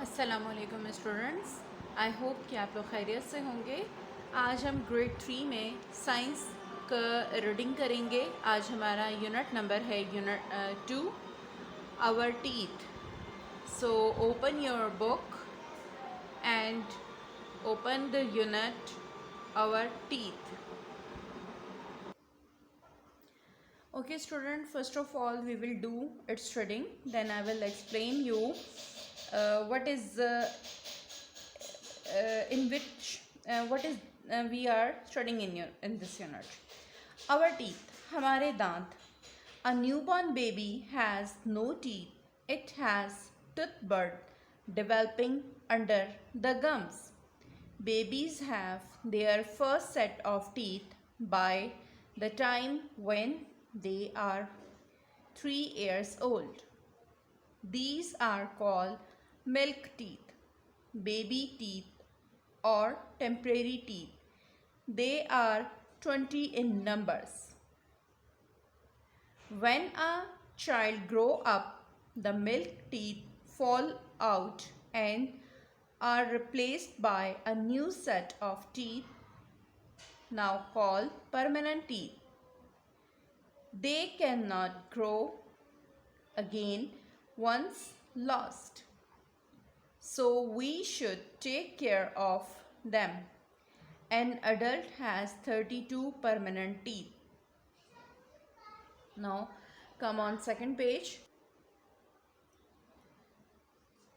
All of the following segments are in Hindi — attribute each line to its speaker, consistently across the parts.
Speaker 1: अस्सलामुअलैकुम स्टूडेंट्स। आई होप कि आप लोग खैरियत से होंगे। आज हम ग्रेड 3 में साइंस का रीडिंग करेंगे। आज हमारा यूनिट नंबर है unit 2, our teeth. So open your book and open the unit our teeth. Okay student, first of all we will do its reading, then I will explain you what is in which what is we are studying in this unit. Our teeth, हमारे दांत. A newborn baby has no teeth. It has tooth bud developing under the gums. Babies have their first set of teeth by the time when they are 3 years old. These are called milk teeth, baby teeth, or temporary teeth. They are 20 in numbers. When a child grows up, the milk teeth fall out and are replaced by a new set of teeth, now called permanent teeth. They cannot grow again once lost. So we should take care of them. An adult has 32 permanent teeth. Now come on second page.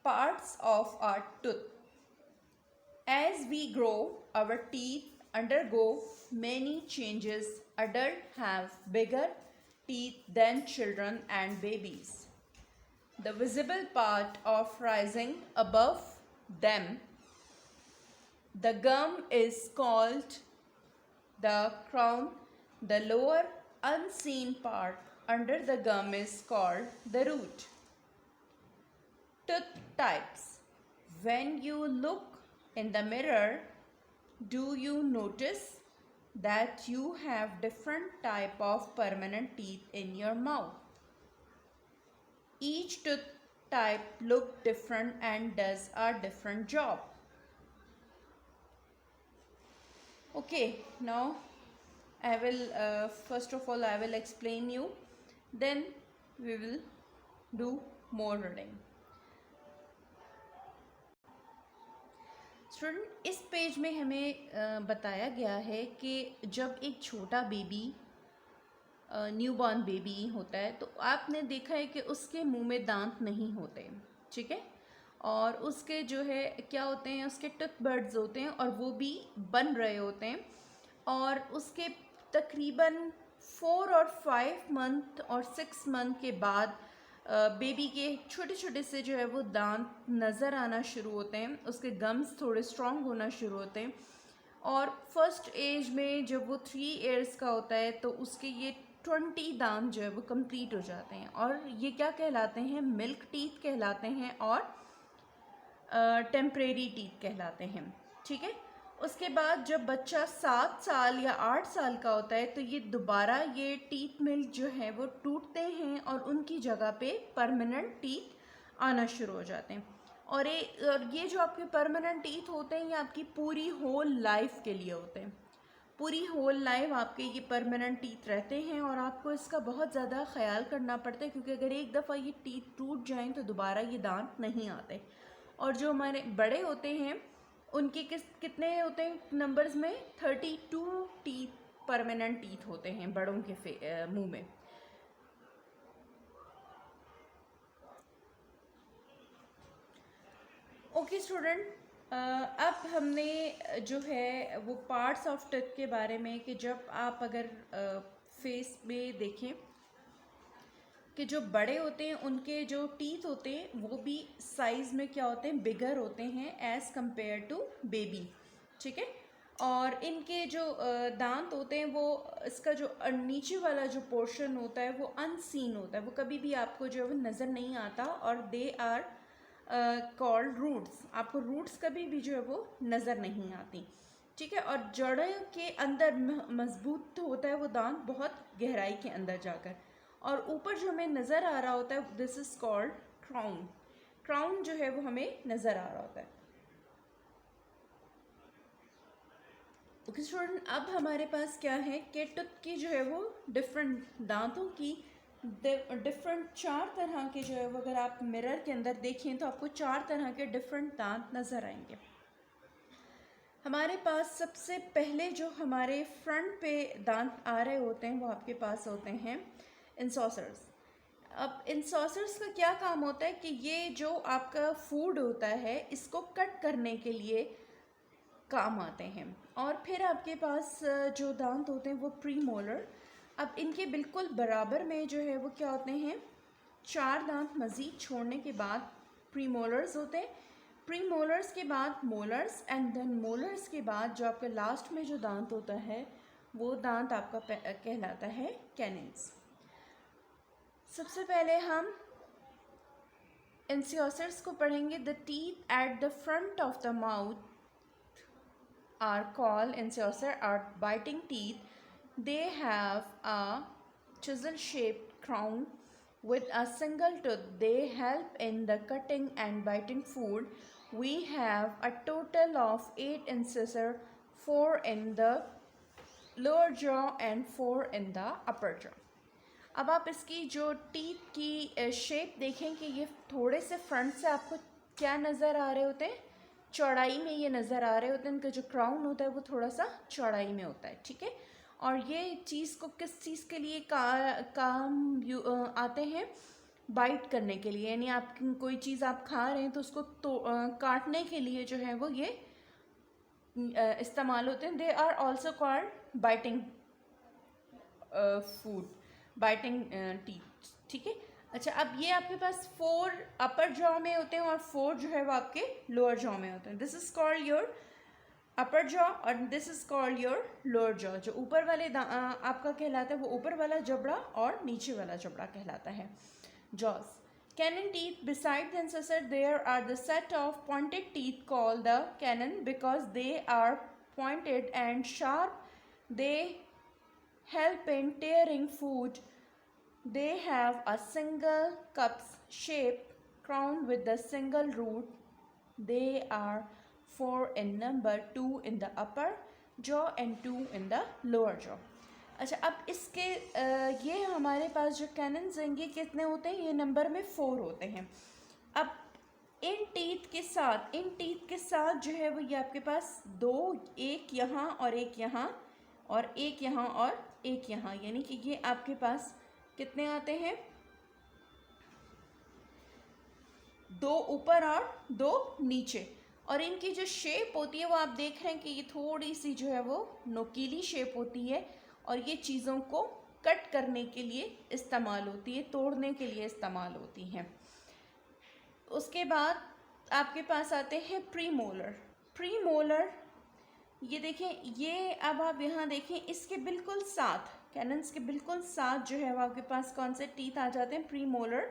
Speaker 1: Parts of our tooth. As we grow, our teeth undergo many changes. Adults have bigger teeth than children and babies. The visible part of rising above them, the gum, is called the crown. The lower unseen part under the gum is called the root. Tooth types. When you look in the mirror, do you notice that you have different type of permanent teeth in your mouth? Each tooth type look different and does a different job. Okay, now I will first of all I will explain you, then we will do more reading. Student, इस पेज में हमें बताया गया है कि जब एक छोटा बेबी न्यूबॉर्न बेबी होता है तो आपने देखा है कि उसके मुंह में दांत नहीं होते, ठीक है, और उसके जो है क्या होते हैं, उसके टूथ बर्ड्स होते हैं और वो भी बन रहे होते हैं, और उसके तकरीबन 4 और 5 मंथ और 6 मंथ के बाद बेबी के छोटे छोटे से जो है वो दांत नज़र आना शुरू होते हैं, उसके गम्स थोड़े स्ट्रॉन्ग होना शुरू होते हैं, और फर्स्ट एज में जब वो 3 ईयर्स का होता है तो उसके ये 20 दांत जो है वो कंप्लीट हो जाते हैं, और ये क्या कहलाते हैं, मिल्क टीथ कहलाते हैं और टेम्परेरी टीथ कहलाते हैं, ठीक है। उसके बाद जब बच्चा 7 साल या 8 साल का होता है तो ये दोबारा ये टीथ मिल्क जो है वो टूटते हैं और उनकी जगह पे परमानेंट टीथ आना शुरू हो जाते हैं, और ये जो आपके परमानेंट टीथ होते हैं ये आपकी पूरी होल लाइफ के लिए होते हैं। पूरी होल लाइफ आपके ये परमानेंट टीथ रहते हैं और आपको इसका बहुत ज़्यादा ख्याल करना पड़ता है, क्योंकि अगर एक दफ़ा ये टीथ टूट जाएं तो दोबारा ये दांत नहीं आते। और जो हमारे बड़े होते हैं उनके कितने होते हैं नंबर्स में, 32 टीथ परमानेंट टीथ होते हैं बड़ों के मुंह में। ओके स्टूडेंट, अब हमने जो है वो पार्ट्स ऑफ टीथ के बारे में, कि जब आप अगर फेस में देखें कि जो बड़े होते हैं उनके जो टीथ होते हैं वो भी साइज़ में क्या होते हैं, बिगर होते हैं एज़ कंपेयर टू बेबी, ठीक है। और इनके जो दांत होते हैं वो, इसका जो नीचे वाला जो पोर्शन होता है वो अनसीन होता है, वो कभी भी आपको जो है वो नज़र नहीं आता, और दे आर कॉल्ड रूट्स। आपको रूट्स कभी भी जो है वो नज़र नहीं आती, ठीक है। और जड़ों के अंदर मजबूत होता है वो दांत, बहुत गहराई के अंदर जाकर, और ऊपर जो हमें नज़र आ रहा होता है this is called crown. Crown जो है वो हमें नज़र आ रहा होता है। ओके स्टूडेंट, अब हमारे पास क्या है कि टूथ की जो है वो डिफरेंट दांतों की डिफरेंट 4 तरह के जो है वो अगर आप मिरर के अंदर देखें तो आपको 4 तरह के डिफरेंट दांत नज़र आएंगे। हमारे पास सबसे पहले जो हमारे फ्रंट पे दांत आ रहे होते हैं वो आपके पास होते हैं इंसॉसर्स। अब इंसॉसर्स का क्या काम होता है कि ये जो आपका फूड होता है इसको कट करने के लिए काम आते हैं। और फिर आपके पास जो दांत होते हैं वो प्रीमोलर। अब इनके बिल्कुल बराबर में जो है वो क्या होते हैं, 4 दांत मज़ीद छोड़ने के बाद प्रीमोलर्स होते हैं। प्रीमोलर्स के बाद मोलर्स एंड देन मोलर्स के बाद जो आपका लास्ट में जो दांत होता है वो दांत आपका कहलाता है कैनिन्स। सबसे पहले हम इंसियोसर्स को पढ़ेंगे। The teeth at the front of the mouth are called incisor or biting teeth. They have a chisel-shaped crown with a single tooth. They help in the cutting and biting food. We have a total of 8 incisors, 4 in the lower jaw and 4 in the upper jaw. अब आप इसकी जो टीथ की शेप देखें कि ये थोड़े से फ्रंट से आपको क्या नज़र आ रहे होते हैं, चौड़ाई में ये नज़र आ रहे होते हैं। इनका जो क्राउन होता है वो थोड़ा सा चौड़ाई में होता है, ठीक है। और ये चीज़ को किस चीज़ के लिए काम आते हैं, बाइट करने के लिए, यानी आप कोई चीज़ आप खा रहे हैं तो उसको काटने के लिए जो है वो ये इस्तेमाल होते हैं। They are also called biting food, biting teeth, ठीक है। अच्छा, अब ये आपके पास 4 अपर जॉ में होते हैं और 4 जो है वो आपके लोअर जॉ में होते हैं। This is called your upper jaw और this is called your lower jaw. जो ऊपर वाले आपका कहलाता है वो ऊपर वाला जबड़ा और नीचे वाला जबड़ा कहलाता है jaws. Canine teeth beside the incisor there are the set of pointed teeth called the canine because they are pointed and sharp. They help in tearing food. They have a single cups shaped crown with a single root. They are 4 in number, 2 in the upper jaw and 2 in the lower jaw. अच्छा, अब इसके ये हमारे पास जो कैनन्स हैं ये कितने होते हैं, ये नंबर में 4 होते हैं। अब इन टीथ के साथ जो है वो ये आपके पास 2, एक यहाँ और एक यहाँ और एक यहाँ और एक यहाँ, यानी कि ये आपके पास कितने आते हैं, 2 ऊपर और 2 नीचे। और इनकी जो शेप होती है वो आप देख रहे हैं कि ये थोड़ी सी जो है वो नोकीली शेप होती है और ये चीज़ों को कट करने के लिए इस्तेमाल होती है, तोड़ने के लिए इस्तेमाल होती हैं। उसके बाद आपके पास आते हैं प्रीमोलर। ये देखें, ये अब आप यहाँ देखें इसके बिल्कुल साथ, कैनन्स के बिल्कुल साथ जो है वो आपके पास कौन से टीथ आ जाते हैं, प्रीमोलर।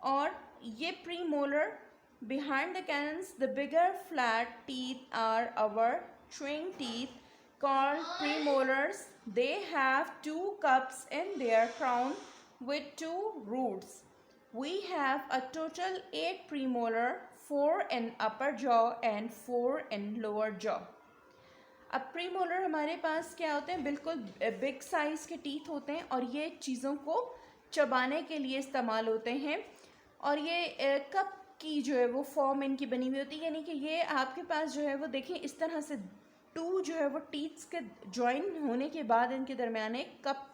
Speaker 1: और ये premolar behind the canons, the bigger flat teeth are our chewing teeth called premolars. They have 2 cups in their crown with 2 roots. We have a total 8 premolar, 4 in upper jaw and 4 in lower jaw. अब प्रीमोलर हमारे पास क्या होते हैं, बिल्कुल बिग साइज़ के टीथ होते हैं और ये चीज़ों को चबाने के लिए इस्तेमाल होते हैं। और ये कप की जो है वो फॉर्म इनकी बनी हुई होती है, यानी कि ये आपके पास जो है वो देखें इस तरह से 2 जो है वो टीथ्स के जॉइन होने के बाद इनके दरमियान एक कप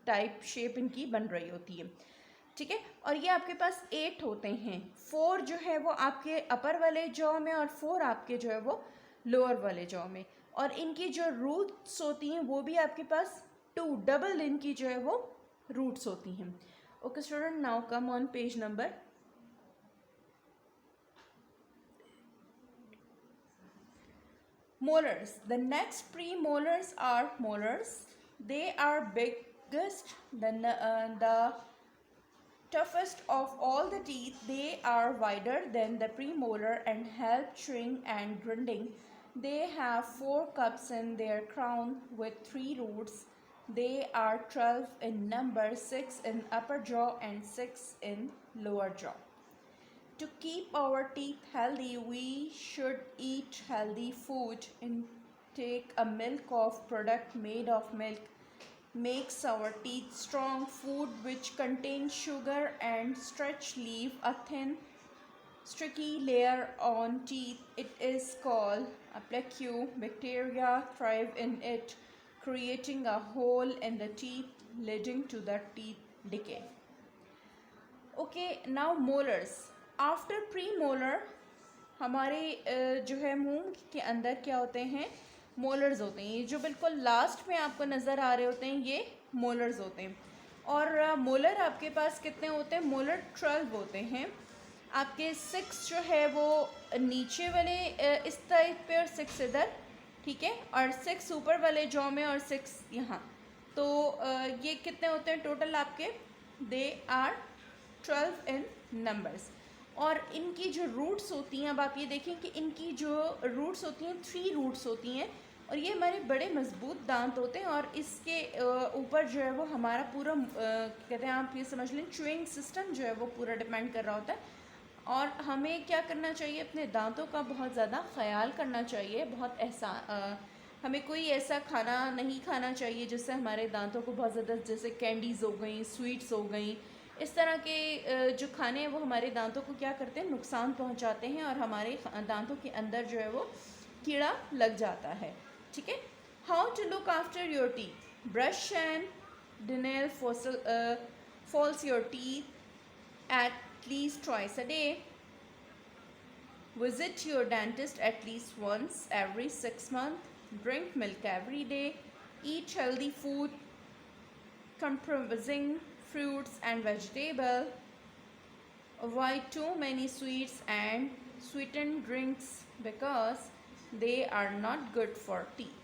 Speaker 1: टाइप शेप इनकी बन रही होती है, ठीक है। और ये आपके पास 8 होते हैं, 4 जो है वो आपके अपर वाले जॉ में और 4 आपके जो है वो लोअर वाले जॉ में। और इनकी जो रूट्स होती हैं वो भी आपके पास 2 डबल इनकी जो है वो रूट्स होती हैं। Okay student, now come on page number molars. The next premolars are molars. They are biggest, the toughest of all the teeth. They are wider than the premolar and help chewing and grinding. They have 4 cups in their crown with 3 roots. They are 12 in number, 6 in upper jaw and 6 in lower jaw. To keep our teeth healthy, we should eat healthy food. Intake a milk of product made of milk makes our teeth strong. Food which contains sugar and starch leave a thin, sticky layer on teeth. It is called a plaque. Bacteria thrive in it, creating a hole in the teeth, leading to the teeth decay. Okay now molars after pre molar हमारे जो है मुंह के अंदर क्या होते हैं, मोलर्स होते हैं। ये जो बिल्कुल लास्ट में आपको नज़र आ रहे होते हैं ये मोलर्स होते हैं। और मोलर आपके पास कितने होते हैं, मोलर 12 होते हैं। आपके 6 जो है वो नीचे वाले इस साइड पे और 6 इधर, ठीक है, और 6 ऊपर वाले जॉ में और 6 यहाँ। तो ये कितने होते हैं टोटल आपके, दे आर 12 इन नंबर्स। और इनकी जो रूट्स होती हैं, अब आप ये देखें कि इनकी जो रूट्स होती हैं 3 रूट्स होती हैं, और ये हमारे बड़े मजबूत दांत होते हैं। और इसके ऊपर जो है वो हमारा पूरा कहते हैं, आप ये समझ लें च्यूइंग सिस्टम जो है वो पूरा डिपेंड कर रहा होता है। और हमें क्या करना चाहिए, अपने दांतों का बहुत ज़्यादा ख्याल करना चाहिए। हमें कोई ऐसा खाना नहीं खाना चाहिए जिससे हमारे दांतों को बहुत ज़्यादा, जैसे कैंडीज़ हो गई, स्वीट्स हो गई, इस तरह के जो खाने हैं वो हमारे दांतों को क्या करते हैं, नुकसान पहुंचाते हैं, और हमारे दांतों के अंदर जो है वो कीड़ा लग जाता है। ठीक है। How to look after your teeth, brush and dental floss your teeth at least twice a day. Visit your dentist at least once every 6 months. Drink milk every day. Eat healthy food comprising fruits and vegetables. Avoid too many sweets and sweetened drinks because they are not good for teeth.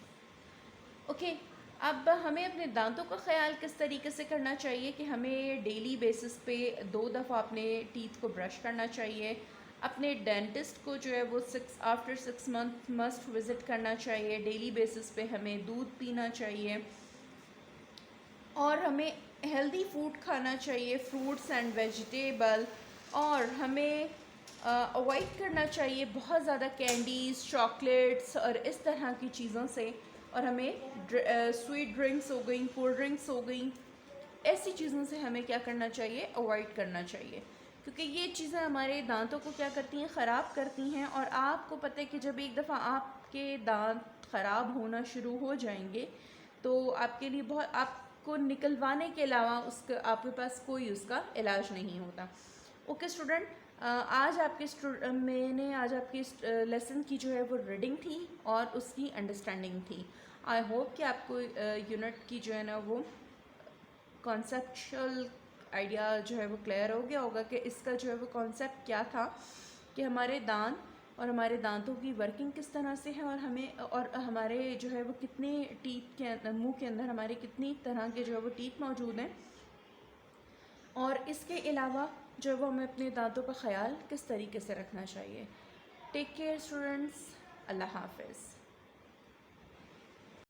Speaker 1: Okay. अब हमें अपने दांतों का ख्याल किस तरीके से करना चाहिए कि हमें डेली बेसिस पे 2 दफ़ा अपने टीथ को ब्रश करना चाहिए। अपने डेंटिस्ट को जो है वो आफ्टर 6 मंथ मस्ट विज़िट करना चाहिए। डेली बेसिस पे हमें दूध पीना चाहिए, और हमें हेल्दी फूड खाना चाहिए, फ्रूट्स एंड वेजिटेबल। और हमें अवॉइड करना चाहिए बहुत ज़्यादा कैंडीज़, चॉकलेट्स और इस तरह की चीज़ों से। और हमें स्वीट ड्रिंक्स हो गई, कोल्ड ड्रिंक्स हो गई, ऐसी चीज़ों से हमें क्या करना चाहिए, अवॉइड करना चाहिए, क्योंकि ये चीज़ें हमारे दांतों को क्या करती हैं, ख़राब करती हैं। और आपको पता है कि जब एक दफ़ा आपके दांत ख़राब होना शुरू हो जाएंगे तो आपके लिए बहुत, आपको निकलवाने के अलावा उसका आपके पास कोई उसका इलाज नहीं होता। ओके स्टूडेंट, आज मैंने आज आपके लेसन की जो है वो रीडिंग थी और उसकी अंडरस्टैंडिंग थी। आई होप कि आपको यूनिट की जो है ना वो कॉन्सेप्चुअल आइडिया जो है वो क्लियर हो गया होगा कि इसका जो है वो कॉन्सेप्ट क्या था, कि हमारे दांत और हमारे दांतों की वर्किंग किस तरह से है, और हमारे जो है वो कितने टीथ के मुंह के अंदर हमारे कितनी तरह के जो है वो टीथ मौजूद हैं, और इसके अलावा जो है वो हमें अपने दांतों का ख्याल किस तरीके से रखना चाहिए। टेक केयर स्टूडेंट्स, अल्लाह हाफ़िज़।